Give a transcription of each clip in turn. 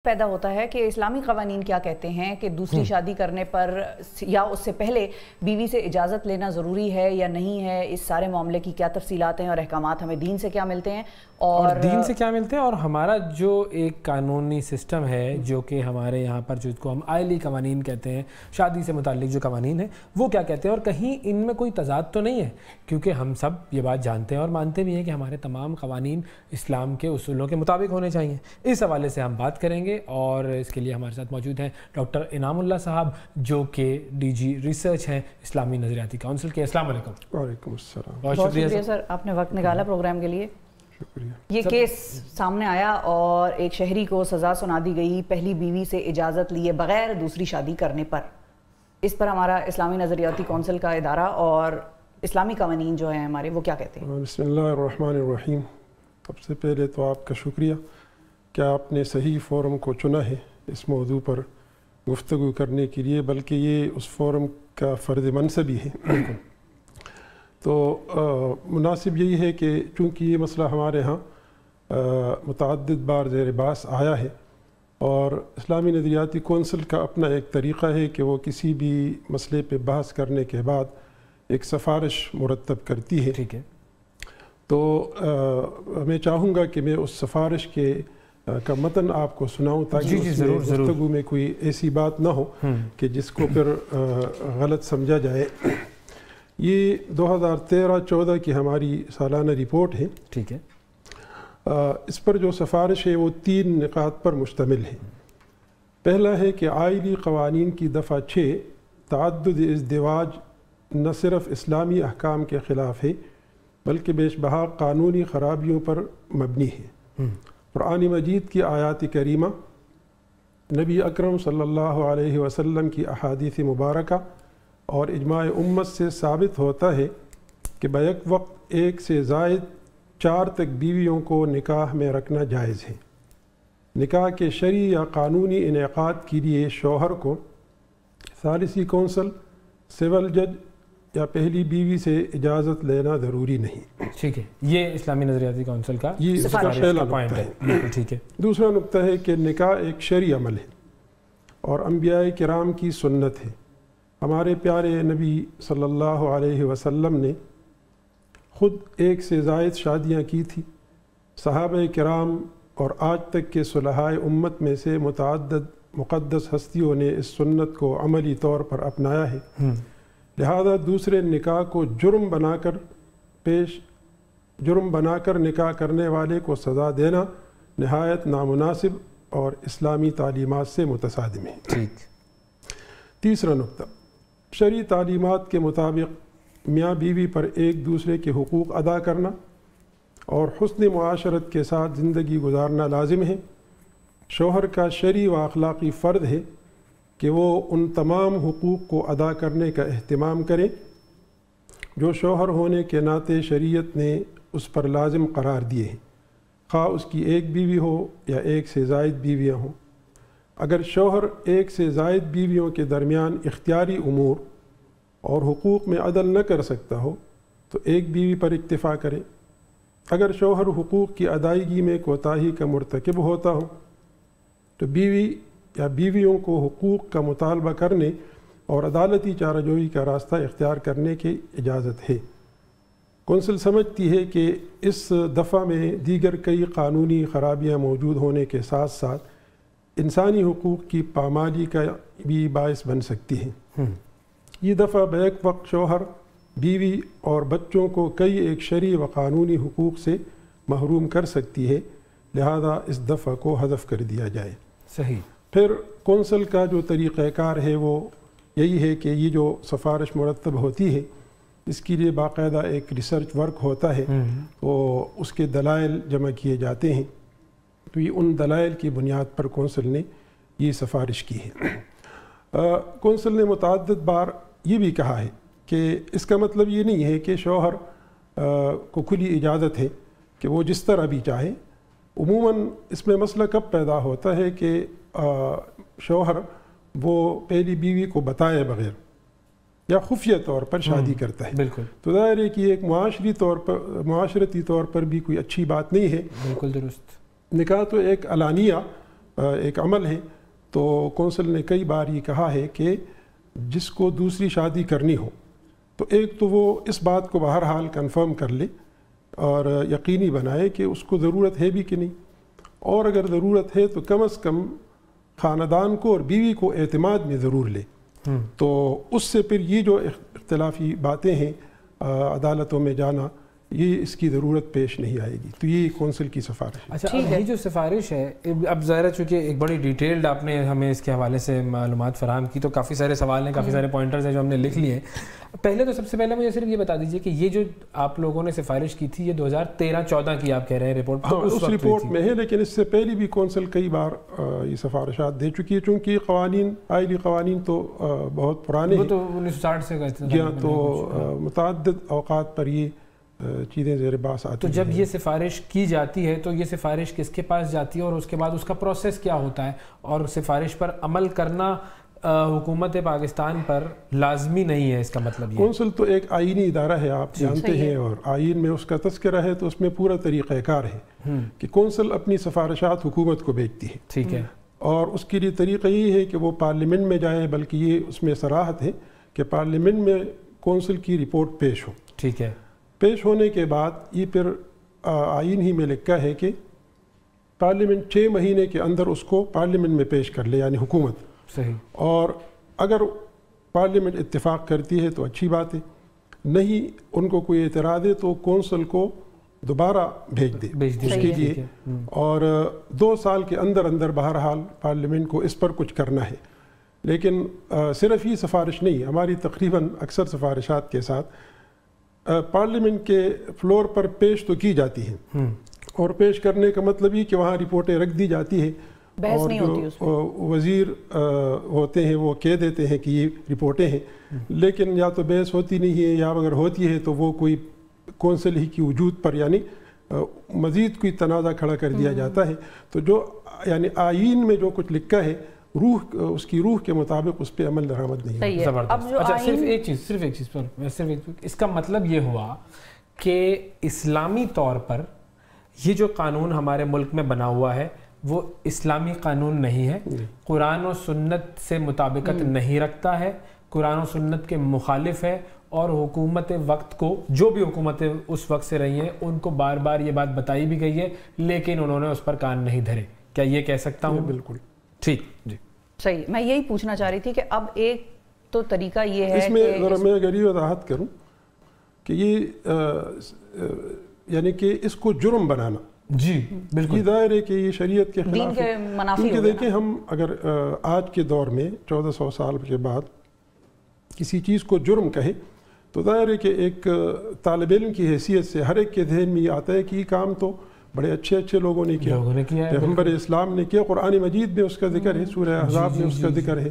پیدا ہوتا ہے کہ اسلامی قوانین کیا کہتے ہیں کہ دوسری شادی کرنے پر یا اس سے پہلے بیوی سے اجازت لینا ضروری ہے یا نہیں ہے، اس سارے معاملے کی کیا تفصیلات ہیں اور احکامات ہمیں دین سے کیا ملتے ہیں اور دین سے کیا ملتے ہیں، اور ہمارا جو ایک قانونی سسٹم ہے جو کہ ہمارے یہاں پر جس کو ہم آئلی قوانین کہتے ہیں، شادی سے متعلق جو قوانین ہیں وہ کیا کہتے ہیں، اور کہیں ان میں کوئی تضاد تو نہیں ہے، کیونکہ ہم سب یہ بات جانتے ہیں اور مانتے بھی ہیں کہ ہمارے تمام قوانین اسلام کے اصولوں کے مطابق ہونے چاہیے۔ اس حوالے سے ہم بات کریں گے اور اس کے لیے ہمارے ساتھ موجود ہیں ڈاکٹر انعام اللہ صاحب جو کہ ڈی جی ریسرچ ہیں اسلامی نظریاتی کونسل کے۔ السلام علیکم۔ وعلیکم السلام۔ بہت شکریہ سر، آپ نے وقت نکالا پروگرام کے لیے۔ شکریہ۔ یہ کیس سامنے آیا اور ایک شہری کو سزا سنا دی گئی پہلی بیوی سے اجازت لیے بغیر دوسری شادی کرنے پر۔ اس پر ہمارا اسلامی نظریاتی کونسل کا ادارہ اور اسلامی قوانین جو ہیں ہمارے وہ کیا کہتے ہیں؟ بسم اللہ الرحمن الرحیم۔ سب سے پہلے تو آپ کا شکریہ کہ آپ نے صحیح فورم کو چنا ہے اس موضوع پر گفتگو کرنے کے لیے، بلکہ یہ اس فورم کا فرض منصب ہی ہے۔ تو مناسب یہی ہے کہ چونکہ یہ مسئلہ ہمارے ہاں متعدد بار زیر بحث آیا ہے اور اسلامی نظریاتی کونسل کا اپنا ایک طریقہ ہے کہ وہ کسی بھی مسئلے پہ بحث کرنے کے بعد ایک سفارش مرتب کرتی ہے۔ ٹھیک ہے، تو میں چاہوں گا کہ میں اس سفارش کا متن آپ کو سناؤں تاکہ اس میں گفتگو میں کوئی ایسی بات نہ ہو کہ جس کو پھر غلط سمجھا جائے۔ یہ 2013-14 کی ہماری سالانہ رپورٹ ہے۔ ٹھیک ہے، اس پر جو سفارش ہے وہ 3 نکات پر مشتمل ہے۔ پہلا ہے کہ آئلی قوانین کی دفعہ 6 تعدد ازدواج نہ صرف اسلامی احکام کے خلاف ہے بلکہ بیش بہا قانونی خرابیوں پر مبنی ہے۔ قرآن مجید کی آیات کریمہ، نبی اکرم صلی اللہ علیہ وسلم کی احادیث مبارکہ اور اجماع امت سے ثابت ہوتا ہے کہ بیک وقت 1 سے زائد 4 تک بیویوں کو نکاح میں رکھنا جائز ہے۔ نکاح کے شرعی یا قانونی انعقاد کے لیے شوہر کو ثالثی کونسل، سول جج یا پہلی بیوی سے اجازت لینا ضروری نہیں۔ ٹھیک ہے، یہ اسلامی نظریاتی کونسل کا یہ پہلا پوائنٹ نقطہ ہے۔ ہے۔ ٹھیک ہے، دوسرا نقطہ ہے کہ نکاح ایک شرعی عمل ہے اور انبیاء کرام کی سنت ہے۔ ہمارے پیارے نبی صلی اللہ علیہ وسلم نے خود 1 سے زائد شادیاں کی تھی۔ صحابہ کرام اور آج تک کے صلحائے امت میں سے متعدد مقدس ہستیوں نے اس سنت کو عملی طور پر اپنایا ہے، لہذا دوسرے نکاح کو جرم بنا کر نکاح کرنے والے کو سزا دینا نہایت نامناسب اور اسلامی تعلیمات سے متصادم ہے۔ ٹھیک۔ تیسرا نقطہ، شرعی تعلیمات کے مطابق میاں بیوی پر ایک دوسرے کے حقوق ادا کرنا اور حسن معاشرت کے ساتھ زندگی گزارنا لازم ہے۔ شوہر کا شرعی و اخلاقی فرض ہے کہ وہ ان تمام حقوق کو ادا کرنے کا اہتمام کرے جو شوہر ہونے کے ناطے شریعت نے اس پر لازم قرار دیے ہیں، خواہ اس کی ایک بیوی ہو یا 1 سے زائد بیویاں ہوں۔ اگر شوہر 1 سے زائد بیویوں کے درمیان اختیاری امور اور حقوق میں عدل نہ کر سکتا ہو تو ایک بیوی پر اکتفا کرے۔ اگر شوہر حقوق کی ادائیگی میں کوتاہی کا مرتکب ہوتا ہو تو بیوی یا بیویوں کو حقوق کا مطالبہ کرنے اور عدالتی چارہ جوئی کا راستہ اختیار کرنے کی اجازت ہے۔ کونسل سمجھتی ہے کہ اس دفعہ میں دیگر کئی قانونی خرابیاں موجود ہونے کے ساتھ ساتھ انسانی حقوق کی پامالی کا بھی باعث بن سکتی ہے۔ یہ دفعہ بیک وقت شوہر، بیوی اور بچوں کو کئی ایک شرعی و قانونی حقوق سے محروم کر سکتی ہے، لہذا اس دفعہ کو حذف کر دیا جائے۔ صحیح۔ پھر کونسل کا جو طریقہ کار ہے وہ یہی ہے کہ یہ جو سفارش مرتب ہوتی ہے اس کے لیے باقاعدہ ایک ریسرچ ورک ہوتا ہے، تو اس کے دلائل جمع کیے جاتے ہیں، تو یہ ان دلائل کی بنیاد پر کونسل نے یہ سفارش کی ہے۔ کونسل نے متعدد بار یہ بھی کہا ہے کہ اس کا مطلب یہ نہیں ہے کہ شوہر کو کھلی اجازت ہے کہ وہ جس طرح بھی چاہے۔ عموماً اس میں مسئلہ کب پیدا ہوتا ہے کہ شوہر وہ پہلی بیوی کو بتائے بغیر یا خفیہ طور پر شادی کرتا ہے، بالکل، تو ظاہر ہے کہ ایک معاشرتی طور پر بھی کوئی اچھی بات نہیں ہے۔ بالکل درست۔ نکاح تو ایک علانیہ ایک عمل ہے، تو کونسل نے کئی بار یہ کہا ہے کہ جس کو دوسری شادی کرنی ہو تو ایک تو وہ اس بات کو بہرحال کنفرم کر لے اور یقینی بنائے کہ اس کو ضرورت ہے بھی کہ نہیں، اور اگر ضرورت ہے تو کم از کم خاندان کو اور بیوی کو اعتماد میں ضرور لے. تو اس سے پھر یہ جو اختلافی باتیں ہیں عدالتوں میں جانا، یہ اس کی ضرورت پیش نہیں آئے گی. تو یہ کونسل کی سفارش ہے. اچھا، یہ جو سفارش ہے، اب ظاہر ہے چونکہ ایک بڑی ڈیٹیلڈ آپ نے ہمیں اس کے حوالے سے معلومات فراہم کی، تو کافی سارے سوال ہیں، کافی سارے پوائنٹرز ہیں جو ہم نے لکھ لیے ہیں. پہلے تو سب سے پہلے مجھے صرف یہ بتا دیجئے کہ یہ جو آپ لوگوں نے سفارش کی تھی، یہ 2013-14 کی آپ کہہ رہے ہیں رپورٹ؟ ہاں، اس رپورٹ میں ہے، لیکن اس سے پہلے بھی کونسل کئی بار یہ سفارشات دے چکی ہے، چونکہ قوانین آئلی قوانین تو بہت پرانے ہیں، وہ تو 1960 سے جی ہاں، تو متعدد اوقات پر یہ چیزیں زیر بحث آتی ہیں. تو جب یہ سفارش کی جاتی ہے تو یہ سفارش کس کے پاس جاتی ہے اور اس کے بعد اس کا پروسیس کیا ہوتا ہے؟ اور سفارش پر عمل کرنا حکومت پاکستان پر لازمی نہیں ہے، اس کا مطلب یہ؟ کونسل تو ایک آئینی ادارہ ہے، آپ جانتے ہیں، اور آئین میں اس کا تذکرہ ہے، تو اس میں پورا طریقہ کار ہے کہ کونسل اپنی سفارشات حکومت کو بھیجتی ہے. ٹھیک ہے. اور اس کے لیے طریقہ یہ ہے کہ وہ پارلیمنٹ میں جائیں، بلکہ یہ اس میں صراحت ہے کہ پارلیمنٹ میں کونسل کی رپورٹ پیش ہو. ٹھیک ہے. پیش ہونے کے بعد یہ پھر آئین ہی میں لکھا ہے کہ پارلیمنٹ 6 مہینے کے اندر اس کو پارلیمنٹ میں پیش کر لے، یعنی حکومت. صحیح. اور اگر پارلیمنٹ اتفاق کرتی ہے تو اچھی بات ہے، نہیں ان کو کوئی اعتراض ہے تو کونسل کو دوبارہ بھیج دے اس کے لیے، اور 2 سال کے اندر اندر بہرحال پارلیمنٹ کو اس پر کچھ کرنا ہے. لیکن صرف ہی سفارش نہیں، ہماری تقریباً اکثر سفارشات کے ساتھ پارلیمنٹ کے فلور پر پیش تو کی جاتی ہیں، اور پیش کرنے کا مطلب یہ کہ وہاں رپورٹیں رکھ دی جاتی ہیں، اور جو وزیر ہوتے ہیں وہ کہہ دیتے ہیں کہ یہ رپورٹیں ہیں، لیکن یا تو بحث ہوتی نہیں ہے، یا اگر ہوتی ہے تو وہ کوئی کونسل ہی کی وجود پر یعنی مزید کوئی تنازع کھڑا کر دیا جاتا ہے. تو جو یعنی آئین میں جو کچھ لکھا ہے، اس کی روح کے مطابق اس پہ عمل درآمد نہیں ہے. اچھا، صرف ایک چیز پر اس کا مطلب یہ ہوا کہ اسلامی طور پر یہ جو قانون ہمارے ملک میں بنا ہوا ہے وہ اسلامی قانون نہیں ہے، قرآن و سنت سے مطابقت نہیں رکھتا ہے، قرآن و سنت کے مخالف ہے، اور حکومت وقت کو، جو بھی حکومتیں اس وقت سے رہی ہیں، ان کو بار بار یہ بات بتائی بھی گئی ہے، لیکن انہوں نے اس پر کان نہیں دھرے. کیا یہ کہہ سکتا ہوں؟ بالکل ٹھیک. جی صحیح. میں یہی پوچھنا چاہ رہی تھی کہ اب ایک تو طریقہ یہ ہے، اس میں ذرا میں اگر یہ وضاحت کروں کہ یہ یعنی کہ اس کو جرم بنانا، جی بالکل، یہ ظاہر ہے کہ یہ شریعت کے خلاف ہے. کیونکہ دیکھیں، ہم اگر آج کے دور میں 1400 سال کے بعد کسی چیز کو جرم کہے تو ظاہر ہے کہ ایک طالب علم کی حیثیت سے ہر ایک کے ذہن میں یہ آتا ہے کہ یہ کام تو بڑے اچھے لوگوں نے کیا، پیغمبر اسلام نے کیا، قرآن مجید میں اس کا ذکر ہے، سورہ احزاب میں اس کا ذکر ہے،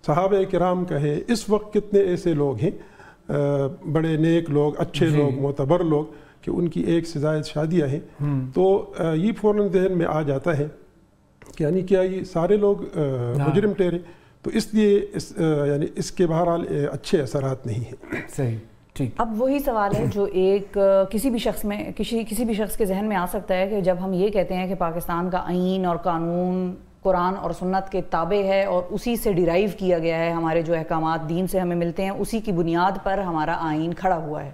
صحابہ کرام کا ہے. اس وقت کتنے ایسے لوگ ہیں، بڑے نیک لوگ، اچھے لوگ، معتبر لوگ، کہ ان کی 1 سے زائد شادیاں ہیں. تو یہ فوراً ذہن میں آ جاتا ہے کہ یعنی کیا یہ سارے لوگ مجرم ٹھہرے؟ تو اس لیے یعنی اس کے بہرحال اچھے اثرات نہیں ہیں. صحیح. اب وہی سوال ہے جو ایک کسی بھی شخص کے ذہن میں آ سکتا ہے کہ جب ہم یہ کہتے ہیں کہ پاکستان کا آئین اور قانون قرآن اور سنت کے تابع ہے اور اسی سے ڈیرائیو کیا گیا ہے، ہمارے جو احکامات دین سے ہمیں ملتے ہیں اسی کی بنیاد پر ہمارا آئین کھڑا ہوا ہے،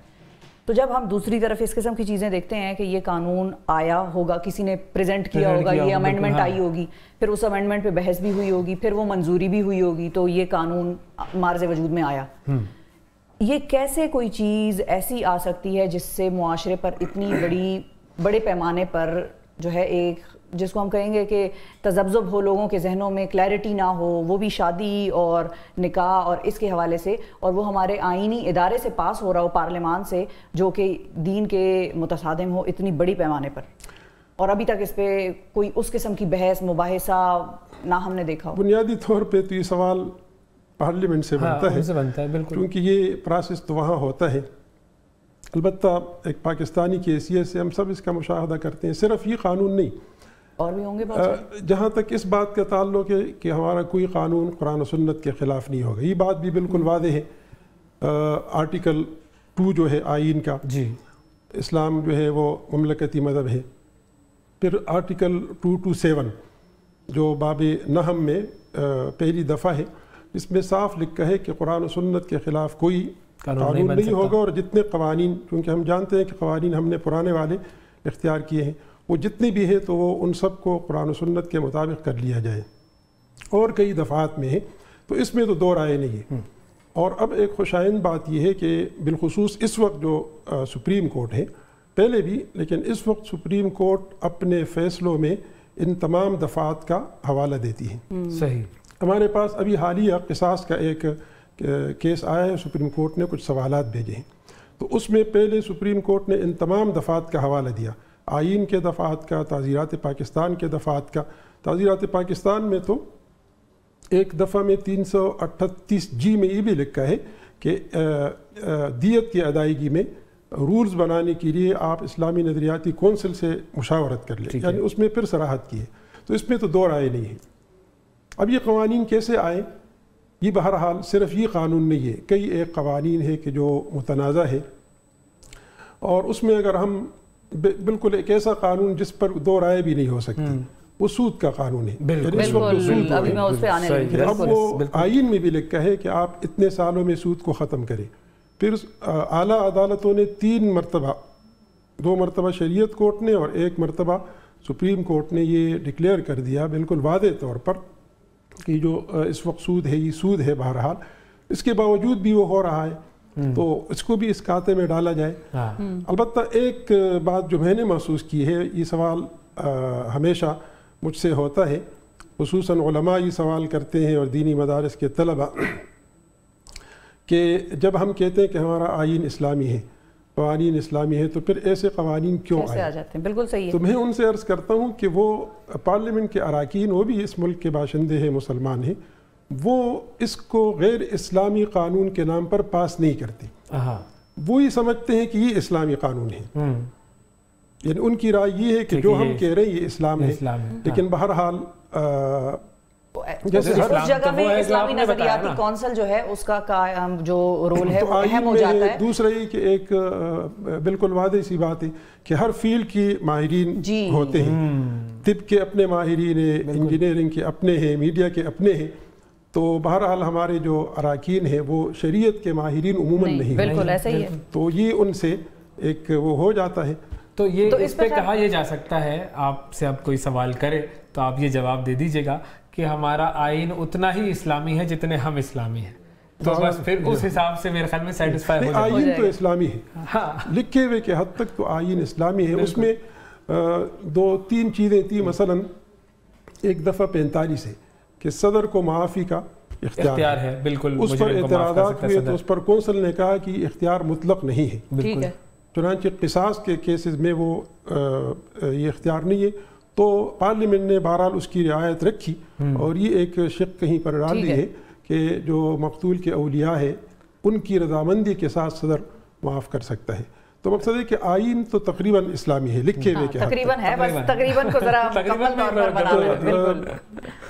تو جب ہم دوسری طرف اس قسم کی چیزیں دیکھتے ہیں کہ یہ قانون آیا ہوگا، کسی نے پریزنٹ کیا ہوگا، یہ امینڈمنٹ آئی ہوگی، پھر اس امینڈمنٹ پہ بحث بھی ہوئی ہوگی، پھر وہ منظوری بھی ہوئی ہوگی، تو یہ قانون مارز وجود میں آیا. یہ کیسے کوئی چیز ایسی آ سکتی ہے جس سے معاشرے پر اتنی بڑے پیمانے پر جو ہے ایک جس کو ہم کہیں گے کہ تذبذب ہو، لوگوں کے ذہنوں میں کلیئرٹی نہ ہو، وہ بھی شادی اور نکاح اور اس کے حوالے سے، اور وہ ہمارے آئینی ادارے سے پاس ہو رہا ہو، پارلیمان سے، جو کہ دین کے متصادم ہو اتنی بڑی پیمانے پر، اور ابھی تک اس پہ کوئی اس قسم کی بحث مباحثہ نہ ہم نے دیکھا ہو. بنیادی طور پہ تو یہ سوال پارلیمنٹ سے بنتا ہے، کیونکہ یہ پروسیس تو وہاں ہوتا ہے. البتہ ایک پاکستانی کی حیثیت سے ہم سب اس کا مشاہدہ کرتے ہیں، صرف یہ قانون نہیں، اور بھی ہوں گے. جہاں تک اس بات کا تعلق ہے کہ ہمارا کوئی قانون قرآن و سنت کے خلاف نہیں ہوگا، یہ بات بھی بالکل واضح ہے. آرٹیکل 2 جو ہے آئین کا، جی اسلام جو ہے وہ مملکتی مذہب ہے. پھر آرٹیکل 2 to 7 جو باب نحم میں پہلی دفعہ ہے، اس میں صاف لکھا ہے کہ قرآن و سنت کے خلاف کوئی قانون نہیں ہوگا، اور جتنے قوانین، کیونکہ ہم جانتے ہیں کہ قوانین ہم نے پرانے والے اختیار کیے ہیں، وہ جتنی بھی ہے تو وہ ان سب کو قرآن و سنت کے مطابق کر لیا جائے، اور کئی دفعات میں ہے، تو اس میں تو دو رائے نہیں ہے۔ اور اب ایک خوشائند بات یہ ہے کہ بالخصوص اس وقت جو سپریم کورٹ ہے، پہلے بھی لیکن اس وقت سپریم کورٹ اپنے فیصلوں میں ان تمام دفعات کا حوالہ دیتی ہے۔ صحیح۔ ہمارے پاس ابھی حالیہ قصاص کا ایک کیس آیا ہے، سپریم کورٹ نے کچھ سوالات بھیجے ہیں، تو اس میں پہلے سپریم کورٹ نے ان تمام دفعات کا حوالہ دیا، آئین کے دفعات کا، تعزیرات پاکستان کے دفعات کا۔ تعزیرات پاکستان میں تو ایک دفعہ میں 338 جی میں یہ بھی لکھا ہے کہ دیت کی ادائیگی میں رولز بنانے کے لیے آپ اسلامی نظریاتی کونسل سے مشاورت کر لیں، یعنی اس میں پھر صراحت کی ہے، تو اس میں تو دو رائے نہیں ہے۔ اب یہ قوانین کیسے آئے؟ یہ بہرحال صرف یہ قانون نہیں ہے، کئی ایک قوانین ہے کہ جو متنازع ہے، اور اس میں اگر ہم بالکل ایک ایسا قانون جس پر دو رائے بھی نہیں ہو سکتی، وہ سود کا قانون ہے۔ اب وہ آئین میں بھی لکھا ہے کہ آپ اتنے سالوں میں سود کو ختم کریں۔ پھر اعلیٰ عدالتوں نے 3 مرتبہ، 2 مرتبہ شریعت کورٹ نے اور 1 مرتبہ سپریم کورٹ نے یہ ڈکلیئر کر دیا بالکل واضح طور پر کہ جو اس وقت سود ہے یہ سود ہے بہرحال، اس کے باوجود بھی وہ ہو رہا ہے، تو اس کو بھی اس کھاتے میں ڈالا جائے۔ البتہ ایک بات جو میں نے محسوس کی ہے، یہ سوال ہمیشہ مجھ سے ہوتا ہے، خصوصاً علماء یہ سوال کرتے ہیں اور دینی مدارس کے طلباء، کہ جب ہم کہتے ہیں کہ ہمارا آئین اسلامی ہے، قوانین اسلامی ہے، تو پھر ایسے قوانین کیوں آئے جاتے ہیں؟ بالکل صحیح ہے۔ تو میں ان سے عرض کرتا ہوں کہ وہ پارلیمنٹ کے اراکین، وہ بھی اس ملک کے باشندے ہیں، مسلمان ہیں، وہ اس کو غیر اسلامی قانون کے نام پر پاس نہیں کرتے، وہ یہ سمجھتے ہیں کہ یہ اسلامی قانون ہے، یعنی ان کی رائے یہ ہے کہ جو ہم کہہ رہے ہیں یہ اسلام ہے، لیکن بہرحال جیسے اس جگہ میں اسلامی نظریاتی کونسل جو ہے اس کا جو رول ہے وہ اہم ہو جاتا ہے۔ دوسرا یہ کہ ایک بالکل واضح سی بات ہے کہ ہر فیلڈ کی ماہرین ہوتے ہیں، طب کے اپنے ماہرین ہیں، انجینئرنگ کے اپنے ہیں، میڈیا کے اپنے ہیں، تو بہرحال ہمارے جو اراکین ہیں وہ شریعت کے ماہرین عموماً نہیں، بالکل ایسا ہی ہے، تو یہ ان سے ایک وہ ہو جاتا ہے۔ تو یہ اس پہ کہا یہ جا سکتا ہے، آپ سے اب کوئی سوال کرے تو آپ یہ جواب دے دیجیے گا کہ ہمارا آئین اتنا ہی اسلامی ہے جتنے ہم اسلامی ہیں، تو بس پھر اس حساب سے میرے خیال میں سیٹسفائی ہو جائے گا۔ آئین تو اسلامی ہے، لکھے ہوئے کے حد تک تو آئین اسلامی ہے، اس میں 2-3 چیزیں تھیں، مثلا ایک دفعہ 45 ہے کہ صدر کو معافی کا اختیار ہے، بالکل اس پر اعتراضات ہوئے تو اس پر کونسل نے کہا کہ اختیار مطلق نہیں ہے، ٹھیک ہے، چنانچہ قصاص کے کیسز میں وہ یہ اختیار نہیں ہے، تو پارلیمنٹ نے بہرحال اس کی رعایت رکھی، اور یہ ایک شق کہیں پر ڈال دی ہے کہ جو مقتول کے اولیاء ہے ان کی رضامندی کے ساتھ صدر معاف کر سکتا ہے۔ تو مقصد ہے کہ آئین تو تقریباً اسلامی ہے، لکھے ہوئے کے تقریباً ہے، بس تقریباً کو ذرا مکمل طور پر بنا لیں، بالکل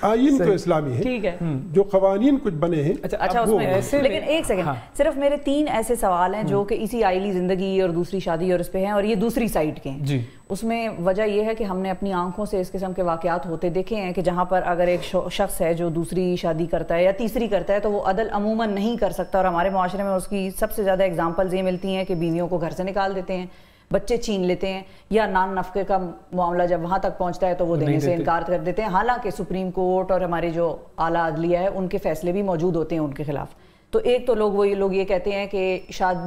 آئین تو اسلامی ہے، ٹھیک ہے، جو قوانین کچھ بنے ہیں۔ اچھا اس میں لیکن ایک سیکنڈ، صرف میرے 3 ایسے سوال ہیں جو کہ اسی آئلی زندگی اور دوسری شادی اور اس پہ ہیں، اور یہ دوسری سائٹ کے ہیں۔ اس میں وجہ یہ ہے کہ ہم نے اپنی آنکھوں سے اس قسم کے واقعات ہوتے دیکھے ہیں کہ جہاں پر اگر ایک شخص ہے جو دوسری شادی کرتا ہے یا تیسری کرتا ہے تو وہ عدل عموماً نہیں کر سکتا، اور ہمارے معاشرے میں اس کی سب سے زیادہ اگزامپلز یہ ملتی ہیں کہ بیویوں کو گھر سے نکال دیتے ہیں، بچے چھین لیتے ہیں، یا نان نفقے کا معاملہ جب وہاں تک پہنچتا ہے تو وہ دینے سے انکار کر دیتے ہیں، حالانکہ سپریم کورٹ اور ہمارے جو اعلیٰ عدلیہ ہے ان کے فیصلے بھی موجود ہوتے ہیں ان کے خلاف۔ تو ایک تو لوگ یہ کہتے ہیں کہ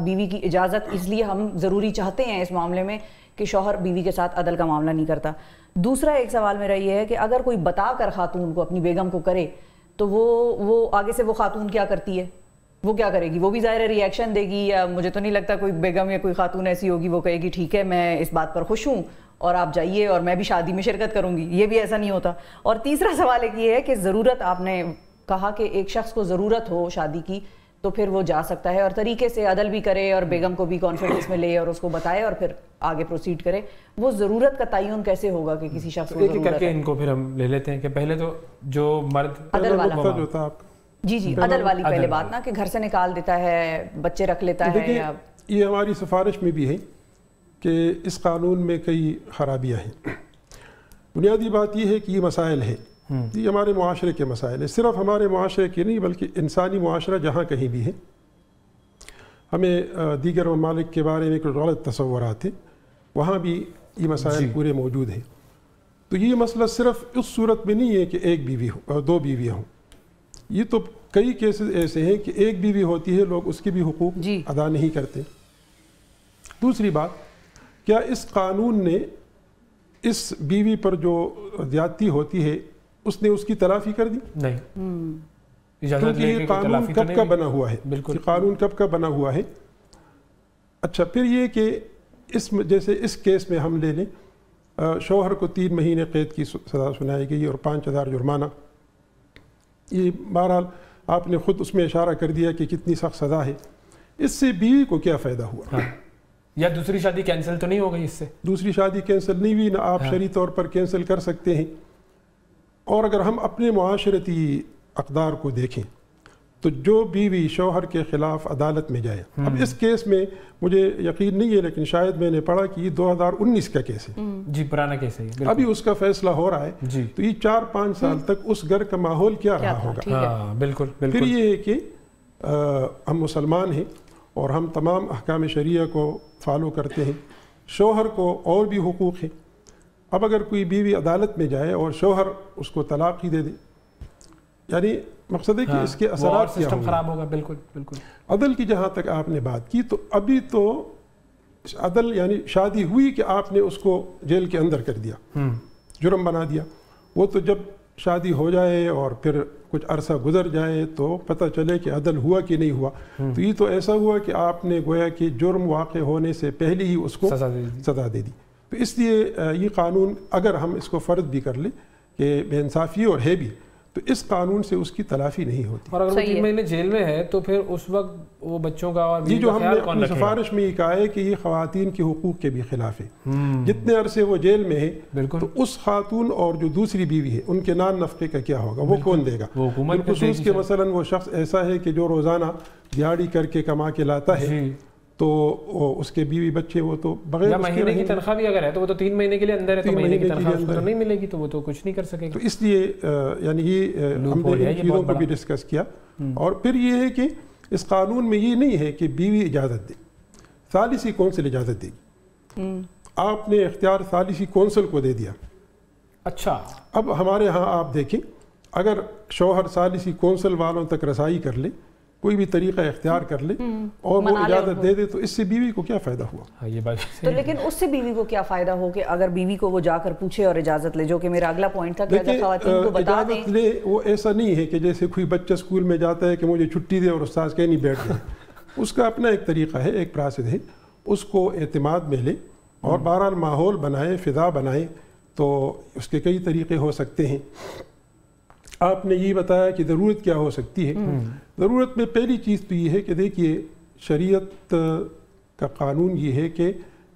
بیوی کی اجازت اس لیے ہم ضروری چاہتے ہیں اس معاملے میں کہ شوہر بیوی کے ساتھ عدل کا معاملہ نہیں کرتا۔ دوسرا ایک سوال میرا یہ ہے کہ اگر کوئی بتا کر خاتون کو اپنی بیگم کو کرے تو وہ آگے سے وہ خاتون کیا کرتی ہے، وہ کیا کرے گی؟ وہ بھی ظاہر ری ایکشن دے گی، یا مجھے تو نہیں لگتا کوئی بیگم یا کوئی خاتون ایسی ہوگی وہ کہے گی ٹھیک ہے میں اس بات پر خوش ہوں اور آپ جائیے اور میں بھی شادی میں شرکت کروں گی، یہ بھی ایسا نہیں ہوتا۔ اور تیسرا سوال ایک یہ ہے کہ ضرورت، آپ نے کہا کہ ایک شخص کو ضرورت ہو شادی کی تو پھر وہ جا سکتا ہے اور طریقے سے عدل بھی کرے اور بیگم کو بھی کانفیڈنس میں لے اور اس کو بتائے اور پھر آگے پروسیڈ کرے۔ وہ ضرورت کا تعین کیسے ہوگا کہ کسی شخص کو ضرورت ہے؟ ان کو پھر ہم لے لیتے ہیں کہ پہلے تو جو مرد عدل والا ہوتا ہے، جی عدل والی پہلے بات نا، کہ گھر سے نکال دیتا ہے، بچے رکھ لیتا ہے۔ یہ ہماری سفارش میں بھی ہے کہ اس قانون میں کئی خرابیاں ہیں۔ بنیادی بات یہ ہے کہ یہ مسائل ہے یہ ہمارے معاشرے کے مسائل ہیں، صرف ہمارے معاشرے کے نہیں بلکہ انسانی معاشرہ جہاں کہیں بھی ہے. ہمیں دیگر ممالک کے بارے میں کچھ غلط تصورات ہیں، وہاں بھی یہ مسائل پورے موجود ہیں. تو یہ مسئلہ صرف اس صورت میں نہیں ہے کہ ایک بیوی ہو، دو بیویاں ہوں. یہ تو کئی کیسز ایسے ہیں کہ ایک بیوی ہوتی ہے، لوگ اس کے بھی حقوق ادا نہیں کرتے. دوسری بات، کیا اس قانون نے اس بیوی پر جو زیادتی ہوتی ہے اس نے اس کی تلافی کر دی؟ نہیں. کیونکہ یہ قانون کب کا بنا ہوا ہے، قانون کب کا بنا ہوا ہے. اچھا، پھر یہ کہ جیسے اس کیس میں ہم لے لیں، شوہر کو 3 مہینے قید کی سزا سنائی گئی اور 5000 جرمانہ. یہ بہرحال آپ نے خود اس میں اشارہ کر دیا کہ کتنی سخت سزا ہے. اس سے بیوی کو کیا فائدہ ہوا؟ یا دوسری شادی کینسل تو نہیں ہو گئی اس سے؟ دوسری شادی کینسل نہیں ہوئی، نہ آپ شرعی طور پر کینسل کر سکتے ہیں. اور اگر ہم اپنے معاشرتی اقدار کو دیکھیں تو جو بیوی شوہر کے خلاف عدالت میں جائے، اب اس کیس میں مجھے یقین نہیں ہے لیکن شاید میں نے پڑھا کہ یہ 2019 کا کیس ہے. جی، پرانا کیس ہے، ابھی اس کا فیصلہ ہو رہا ہے. تو یہ 4-5 سال تک اس گھر کا ماحول کیا رہا ہوگا. بالکل. پھر یہ ہے کہ ہم مسلمان ہیں اور ہم تمام احکام شریعہ کو فالو کرتے ہیں. شوہر کو اور بھی حقوق ہیں. اب اگر کوئی بیوی عدالت میں جائے اور شوہر اس کو طلاق ہی دے دے، یعنی مقصد ہے کہ اس کے اثرات کیا ہوں گے. خراب ہوگا. بالکل بالکل. عدل کی جہاں تک آپ نے بات کی، تو ابھی تو عدل یعنی شادی ہوئی کہ آپ نے اس کو جیل کے اندر کر دیا، جرم بنا دیا. وہ تو جب شادی ہو جائے اور پھر کچھ عرصہ گزر جائے تو پتہ چلے کہ عدل ہوا کہ نہیں ہوا. تو یہ تو ایسا ہوا کہ آپ نے گویا کہ جرم واقع ہونے سے پہلے ہی اس کو سزا دے دی. تو اس لیے یہ قانون اگر ہم اس کو فرض بھی کر لیں کہ بے انصافی اور ہے بھی، تو اس قانون سے اس کی تلافی نہیں ہوتی. اور اگر وہ 3 مہینے جیل میں ہے تو پھر اس وقت وہ بچوں کا اور جو ہم نے اپنی سفارش میں یہ کہا ہے کہ یہ خواتین کے حقوق کے بھی خلاف ہے. جتنے عرصے وہ جیل میں ہے تو اس خاتون اور جو دوسری بیوی ہے ان کے نان نفقے کا کیا ہوگا، وہ کون دے گا؟ بالخصوص کہ مثلا وہ شخص ایسا ہے کہ جو روزانہ دیہڑی کر کے کما کے لاتا ہے، تو اس کے بیوی بچے وہ تو بغیر مہینے کی تنخواہ بھی اگر ہے تو وہ تو 3 مہینے کے لیے اندر ہے، تو مہینے کی تنخواہ اس کو نہیں ملے گی تو وہ تو کچھ نہیں کر سکے گا. تو اس لیے یعنی یہ ہم نے ان چیزوں کو بھی ڈسکس کیا. اور پھر یہ ہے کہ اس قانون میں یہ نہیں ہے کہ بیوی اجازت دے، ثالثی کونسل اجازت دے گی. آپ نے اختیار ثالثی کونسل کو دے دیا. اچھا، اب ہمارے ہاں آپ دیکھیں، اگر شوہر ثالثی کونسل والوں تک رسائی کر لے، کوئی بھی طریقہ اختیار کر لے اور وہ اجازت دے دے، تو اس سے بیوی کو کیا فائدہ ہوا؟ یہ بات تو لیکن اس سے بیوی کو کیا فائدہ ہو کہ اگر بیوی کو وہ جا کر پوچھے اور اجازت لے، جو کہ میرا اگلا پوائنٹ تھا کہ اگر خواتین کو بتا دیں. اجازت لے وہ ایسا نہیں ہے کہ جیسے کوئی بچہ اسکول میں جاتا ہے کہ مجھے چھٹی دے اور استاذ کہیں نہیں بیٹھ جائے. اس کا اپنا ایک طریقہ ہے، ایک پروسیس ہے، اس کو اعتماد میں لے اور بہرحال ماحول بنائے، فضا بنائے. تو اس کے کئی طریقے ہو سکتے ہیں. آپ نے یہ بتایا کہ ضرورت کیا ہو سکتی ہے. ضرورت میں پہلی چیز تو یہ ہے کہ دیکھیے، شریعت کا قانون یہ ہے کہ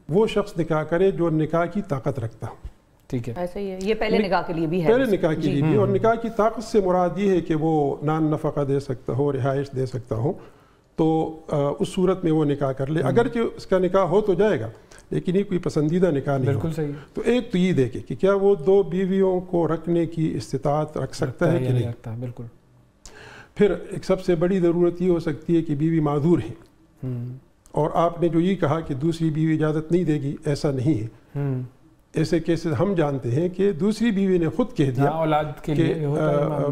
وہ شخص نکاح کرے جو نکاح کی طاقت رکھتا ہو. ٹھیک ہے، ایسا ہی ہے. یہ پہلے نکاح کے لیے بھی ہے، پہلے نکاح کے لیے بھی. اور نکاح کی طاقت سے مراد یہ ہے کہ وہ نان نفقہ دے سکتا ہو، رہائش دے سکتا ہو، تو اس صورت میں وہ نکاح کر لے. اگرچہ اس کا نکاح ہو تو جائے گا لیکن یہ کوئی پسندیدہ نکاح نہیں. بالکل صحیح. تو ایک تو یہ دیکھے کہ کیا وہ 2 بیویوں کو رکھنے کی استطاعت رکھ سکتا ہے کہ نہیں. بالکل. پھر ایک سب سے بڑی ضرورت یہ ہو سکتی ہے کہ بیوی معذور ہے. اور آپ نے جو یہ کہا کہ دوسری بیوی اجازت نہیں دے گی، ایسا نہیں ہے. ایسے کیسز ہم جانتے ہیں کہ دوسری بیوی نے خود کہہ دیا اولاد کے لیے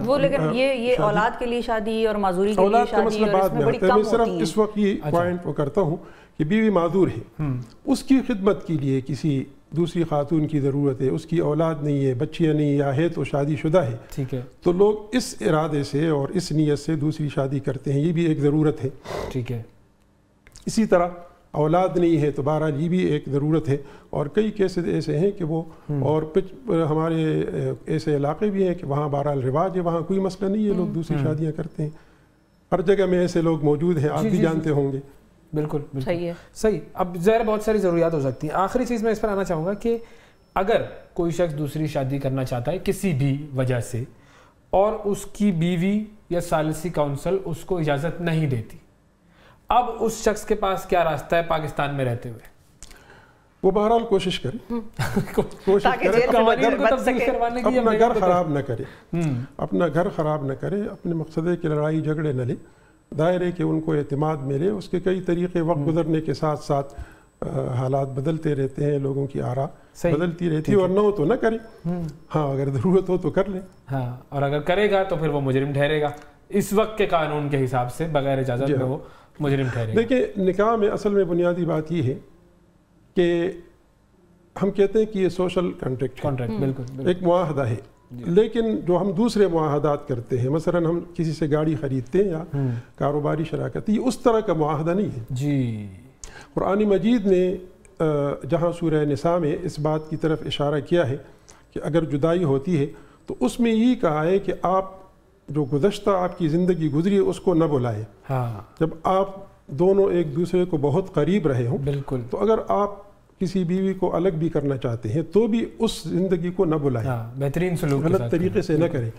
وہ، لیکن یہ اولاد کے لیے شادی اور معذوری کے لیے شادی، اور اس میں بڑی کم میں صرف ہوتی اس وقت یہ پوائنٹ وہ کرتا ہوں کہ بیوی معذور ہے، اس کی خدمت کے لیے کسی دوسری خاتون کی ضرورت ہے، اس کی اولاد نہیں ہے، بچیاں نہیں، یا ہے تو شادی شدہ ہے. ٹھیک ہے. تو لوگ اس ارادے سے اور اس نیت سے دوسری شادی کرتے ہیں، یہ بھی ایک ضرورت ہے. ٹھیک ہے. اسی طرح اولاد نہیں ہے تو بہرحال یہ بھی ایک ضرورت ہے. اور کئی کیسز ایسے ہیں کہ وہ، اور ہمارے ایسے علاقے بھی ہیں کہ وہاں بہرحال رواج ہے، وہاں کوئی مسئلہ نہیں ہے، لوگ دوسری شادیاں کرتے ہیں. ہر جگہ میں ایسے لوگ موجود ہیں، آپ بھی جانتے ہوں گے. بالکل صحیح ہے. صحیح. اب ظاہر بہت ساری ضروریات ہو سکتی ہیں. آخری چیز میں اس پر آنا چاہوں گا کہ اگر کوئی شخص دوسری شادی کرنا چاہتا ہے کسی بھی وجہ سے، اور اس کی بیوی یا ثالثی کونسل اس کو اجازت نہیں دیتی، اب اس شخص کے پاس کیا راستہ ہے پاکستان میں رہتے ہوئے؟ وہ بہرحال کوشش کرے، کوشش کرے اپنا گھر خراب نہ کرے، اپنا گھر خراب نہ کرے، اپنے مقصد ہے کہ لڑائی جھگڑے نہ لے، دائرے کہ ان کو اعتماد ملے۔ اس کے کئی طریقے، وقت گزرنے کے ساتھ ساتھ حالات بدلتے رہتے ہیں، لوگوں کی آراء بدلتی رہتی ہے، اور نہ ہو تو نہ کرے، ہاں اگر ضرورت ہو تو کر لے، ہاں، اور اگر کرے گا تو پھر وہ مجرم ٹھہرے گا، اس وقت کے قانون کے حساب سے بغیر اجازت میں وہ مجرم ٹھہرے گا۔ دیکھیں نکاح میں اصل میں بنیادی بات یہ ہے کہ ہم کہتے ہیں کہ یہ سوشل کانٹریکٹ بالکل ایک معاہدہ ہے، لیکن جو ہم دوسرے معاہدات کرتے ہیں، مثلا ہم کسی سے گاڑی خریدتے ہیں یا کاروباری شراکت، یہ اس طرح کا معاہدہ نہیں ہے۔ جی، قرآن مجید نے جہاں سورہ نساء میں اس بات کی طرف اشارہ کیا ہے کہ اگر جدائی ہوتی ہے تو اس میں یہ کہا ہے کہ آپ جو گزشتہ آپ کی زندگی گزری ہے اس کو نہ بلائیں۔ جب آپ دونوں ایک دوسرے کو بہت قریب رہے ہوں بالکل، تو اگر آپ کسی بیوی کو الگ بھی کرنا چاہتے ہیں تو بھی اس زندگی کو نہ بلائیں، بہترین سلوک، غلط طریقے سے نہ کریں۔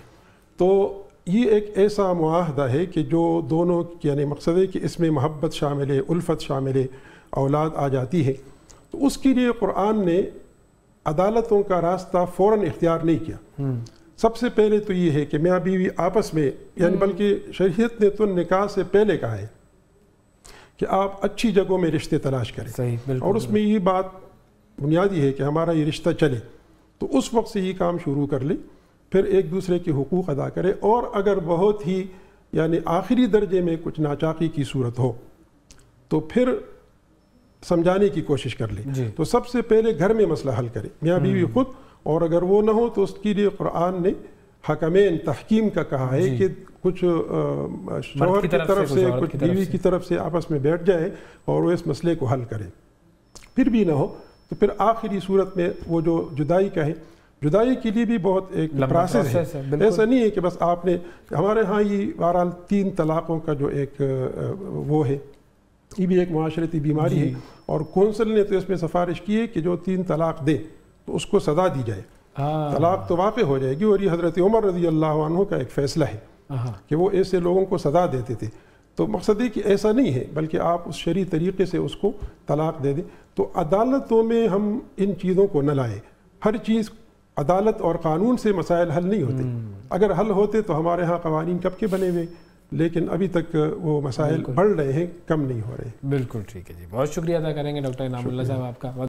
تو یہ ایک ایسا معاہدہ ہے کہ جو دونوں، یعنی مقصد ہے کہ اس میں محبت شامل ہے، الفت شامل ہے، اولاد آ جاتی ہے، تو اس کے لیے قرآن نے عدالتوں کا راستہ فوراً اختیار نہیں کیا۔ سب سے پہلے تو یہ ہے کہ میاں بیوی آپس میں، یعنی بلکہ شریعت نے تو نکاح سے پہلے کہا ہے کہ آپ اچھی جگہوں میں رشتے تلاش کریں، اور اس میں یہ بات بنیادی ہے کہ ہمارا یہ رشتہ چلے، تو اس وقت سے یہ کام شروع کر لیں، پھر ایک دوسرے کے حقوق ادا کرے، اور اگر بہت ہی یعنی آخری درجے میں کچھ ناچاقی کی صورت ہو تو پھر سمجھانے کی کوشش کر لیں۔ تو سب سے پہلے گھر میں مسئلہ حل کرے میاں بیوی خود، اور اگر وہ نہ ہو تو اس کے لیے قرآن نے حکمین تحکیم کا کہا ہے کہ کچھ شوہر کی طرف سے کچھ بیوی کی طرف سے آپس میں بیٹھ جائے اور وہ اس مسئلے کو حل کرے۔ پھر بھی نہ ہو تو پھر آخری صورت میں وہ جو جدائی کا ہے، جدائی کے لیے بھی بہت ایک پروسیس ہے، ایسا نہیں ہے کہ بس آپ نے، ہمارے ہاں یہ بہرحال 3 طلاقوں کا جو ایک وہ ہے، یہ بھی ایک معاشرتی بیماری ہے، اور کونسل نے تو اس میں سفارش کی ہے کہ جو 3 طلاق دے تو اس کو سزا دی جائے، طلاق تو واقع ہو جائے گی، اور یہ حضرت عمر رضی اللہ عنہ کا ایک فیصلہ ہے کہ وہ ایسے لوگوں کو سزا دیتے تھے۔ تو مقصد ہے کہ ایسا نہیں ہے، بلکہ آپ اس شرعی طریقے سے اس کو طلاق دے دیں۔ تو عدالتوں میں ہم ان چیزوں کو نہ لائیں، ہر چیز عدالت اور قانون سے مسائل حل نہیں ہوتے، اگر حل ہوتے تو ہمارے ہاں قوانین کب کے بنے ہوئے، لیکن ابھی تک وہ مسائل بڑھ رہے ہیں، کم نہیں ہو رہے۔ بالکل ٹھیک ہے جی، بہت شکریہ ادا کریں گے ڈاکٹر انعام اللہ صاحب آپ کا۔